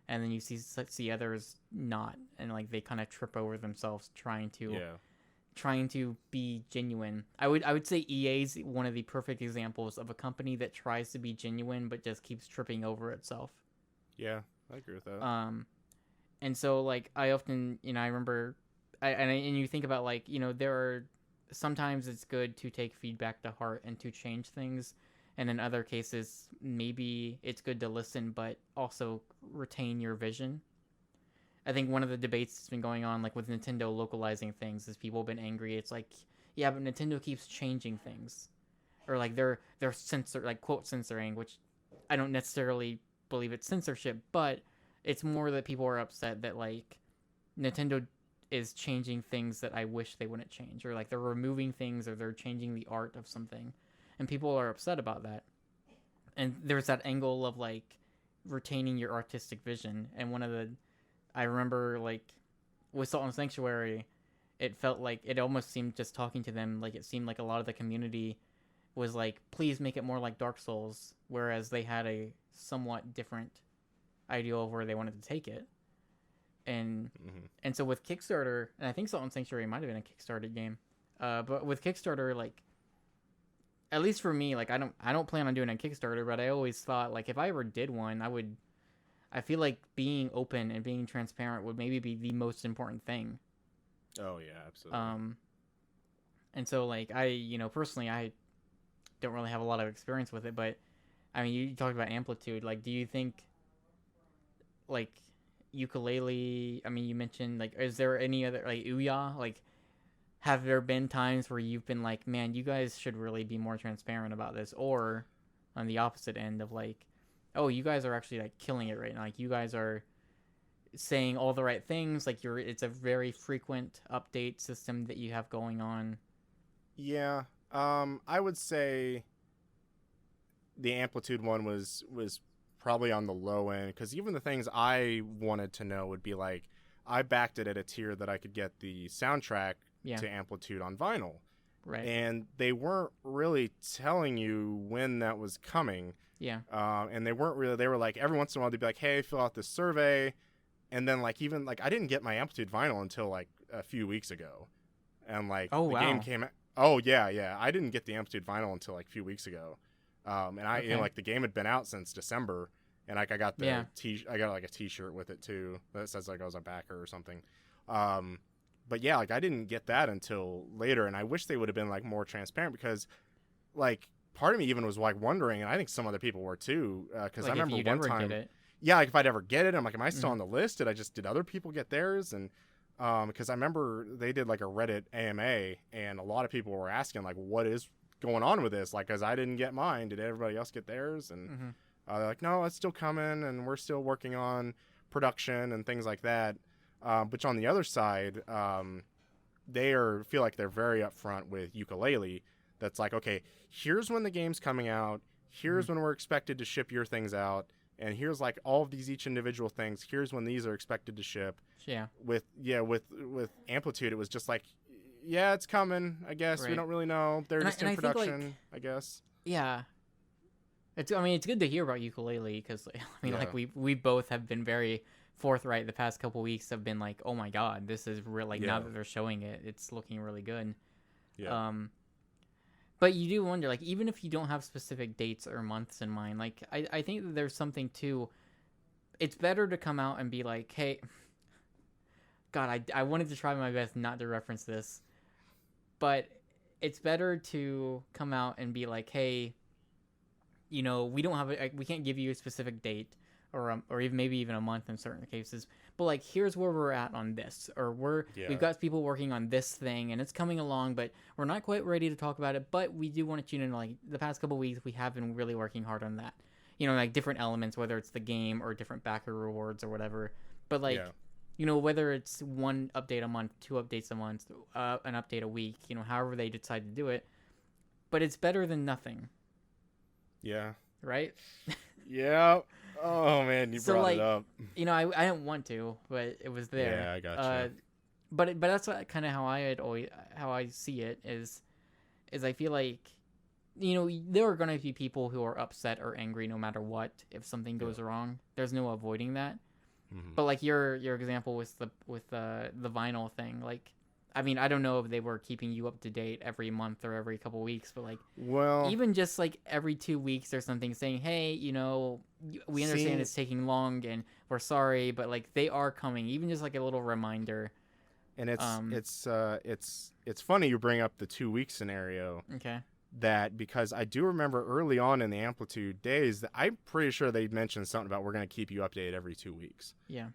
and then you see others not, and like they kind of trip over themselves trying to be genuine. I would say EA's one of the perfect examples of a company that tries to be genuine but just keeps tripping over itself. Yeah, I agree with that. And so like I often, you know, I remember, and you think about like, you know, there are sometimes it's good to take feedback to heart and to change things. And in other cases, maybe it's good to listen, but also retain your vision. I think one of the debates that's been going on, like with Nintendo localizing things, is people have been angry. It's like, yeah, but Nintendo keeps changing things, or like they're quote censoring, which I don't necessarily believe it's censorship, but it's more that people are upset that like Nintendo is changing things that I wish they wouldn't change, or like they're removing things, or they're changing the art of something. And people are upset about that. And there's that angle of like retaining your artistic vision. And I remember like with Salt and Sanctuary, it felt like it almost seemed, just talking to them, like it seemed like a lot of the community was like, please make it more like Dark Souls, whereas they had a somewhat different ideal of where they wanted to take it. And so with Kickstarter, and I think Salt and Sanctuary might have been a Kickstarter game, but with Kickstarter, like, at least for me, like I don't plan on doing a Kickstarter, but I always thought like if I ever did one, I feel like being open and being transparent would maybe be the most important thing. Oh yeah, absolutely. And so like personally, I don't really have a lot of experience with it, but I mean, you talked about Amplitude. Like, do you think like Yooka-Laylee? I mean, you mentioned like, is there any other like Ouya? Like, have there been times where you've been like, man, you guys should really be more transparent about this? Or on the opposite end of like, oh, you guys are actually like killing it right now. Like, you guys are saying all the right things. Like, it's a very frequent update system that you have going on. Yeah. I would say the Amplitude one was probably on the low end, because even the things I wanted to know would be like, I backed it at a tier that I could get the soundtrack to Amplitude on vinyl. Right. And they weren't really telling you when that was coming. Yeah. And they were like, every once in a while they'd be like, hey, fill out this survey. And then like, even like, I didn't get my Amplitude vinyl until like a few weeks ago. And like, game came out. Oh yeah. I didn't get the Amplitude vinyl until like a few weeks ago. And like the game had been out since December. And like, I got I got like a t-shirt with it too that says like I was a backer or something. But yeah, like I didn't get that until later, and I wish they would have been like more transparent, because like part of me even was like wondering, and I think some other people were too, because like I remember one time, like if I'd ever get it, I'm like, am I still on the list? Did other people get theirs? And because I remember they did like a Reddit AMA, and a lot of people were asking like, what is going on with this? Like, because I didn't get mine, did everybody else get theirs? And they're like, no, it's still coming, and we're still working on production and things like that. But on the other side, feel like they're very upfront with Yooka-Laylee. That's like, okay, here's when the game's coming out. Here's when we're expected to ship your things out. And here's like all of these each individual things. Here's when these are expected to ship. Yeah. With Amplitude, it was just like, yeah, it's coming. I guess we don't really know. They're just in production. I guess. Yeah. It's good to hear about Yooka-Laylee because like we both have been very forthright the past couple weeks. Have been like, oh my god, this is real. Like now that they're showing it, it's looking really good. Yeah. But you do wonder, like, even if you don't have specific dates or months in mind, like I think that there's something to. It's better to come out and be like, hey, God, I wanted to try my best not to reference this, but it's better to come out and be like, hey, we don't have we can't give you a specific date or even maybe even a month in certain cases, but like here's where we're at on this, or we've got people working on this thing and it's coming along, but we're not quite ready to talk about it, but we do want you to know, like, the past couple weeks we have been really working hard on that, like different elements, whether it's the game or different backer rewards or whatever, but like whether it's one update a month, 2 updates a month, an update a week, however they decide to do it, but it's better than nothing. Yeah. Right? Yeah. Oh man, you brought it up. I didn't want to, but it was there. Yeah, I gotcha. But that's kind of how I see it is I feel like there are going to be people who are upset or angry no matter what if something goes wrong. There's no avoiding that. Mm-hmm. But like your example with the vinyl thing, like, I mean, I don't know if they were keeping you up to date every month or every couple weeks, but like, even just like every 2 weeks, there's something saying, hey, we understand it's taking long and we're sorry, but like they are coming. Even just like a little reminder. And it's funny you bring up the 2-week scenario. Okay. That because I do remember early on in the Amplitude days that I'm pretty sure they mentioned something about we're going to keep you updated every 2 weeks. Yeah.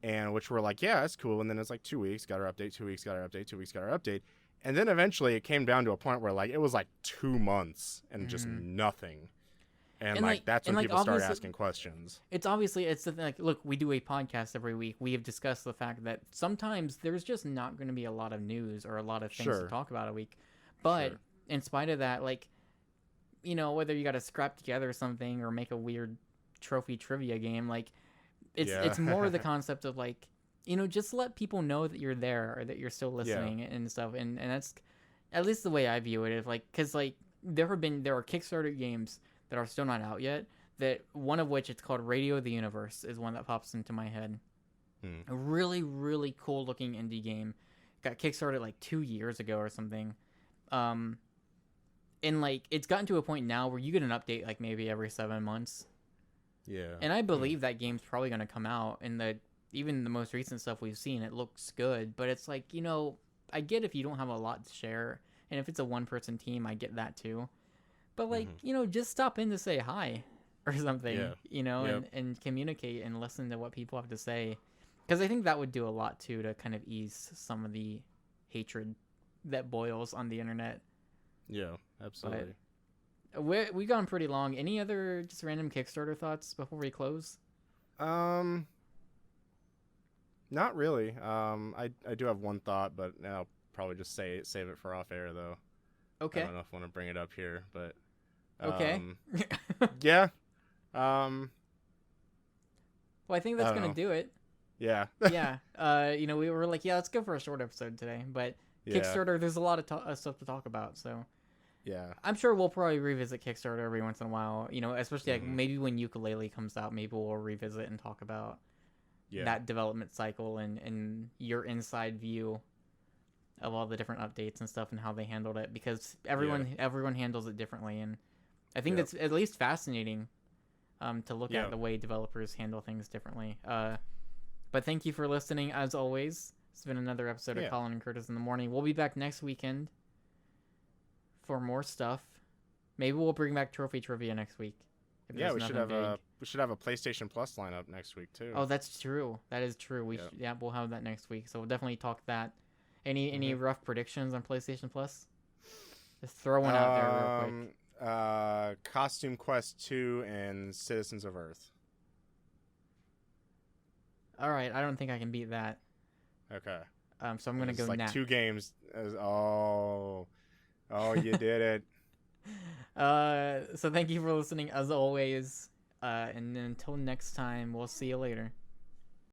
And which we're like, yeah, that's cool. And then it's like 2 weeks, got our update, 2 weeks, got our update, 2 weeks, got our update. And then eventually it came down to a point where like it was like 2 months and just nothing. And like that's when people start asking questions. It's the thing, like, look, we do a podcast every week. We have discussed the fact that sometimes there's just not going to be a lot of news or a lot of things to talk about a week. But in spite of that, like, whether you got to scrap together something or make a weird trophy trivia game, like, it's more the concept of like, just let people know that you're there or that you're still listening and stuff. And that's at least the way I view it. Is like, because like there are Kickstarter games that are still not out yet. That one of which, it's called Radio the Universe, is one that pops into my head. A really, really cool looking indie game. Got kickstarted like 2 years ago or something. And like it's gotten to a point now where you get an update like maybe every 7 months. Yeah. And I believe that game's probably going to come out, and even the most recent stuff we've seen, it looks good, but it's like, I get if you don't have a lot to share, and if it's a one-person team, I get that too. But like, just stop in to say hi or something, and communicate and listen to what people have to say. Because I think that would do a lot too to kind of ease some of the hatred that boils on the internet. Yeah, absolutely. But we've gone pretty long. Any other just random Kickstarter thoughts before we close? Not really. I do have one thought, but I'll probably just save it for off air though. Okay. I don't know if I want to bring it up here, but okay. Yeah. Well, I think that's gonna do it. Yeah. Yeah. We were like, let's go for a short episode today, but Kickstarter, there's a lot of stuff to talk about, so. Yeah. I'm sure we'll probably revisit Kickstarter every once in a while, especially like maybe when Yooka-Laylee comes out, maybe we'll revisit and talk about that development cycle and your inside view of all the different updates and stuff and how they handled it, because everyone handles it differently, and I think that's at least fascinating to look at the way developers handle things differently. But thank you for listening as always. It's been another episode of Collin and Curtis in the Morning. We'll be back next weekend for more stuff. Maybe we'll bring back Trophy Trivia next week. Yeah, we should have a PlayStation Plus lineup next week too. Oh, that's true. That is true. We'll have that next week. So we'll definitely talk that. Any rough predictions on PlayStation Plus? Just throw one out there real quick. Costume Quest 2 and Citizens of Earth. All right, I don't think I can beat that. Okay. So I'm gonna go like nap. 2 games. Oh, you did it. So thank you for listening as always. And until next time, we'll see you later.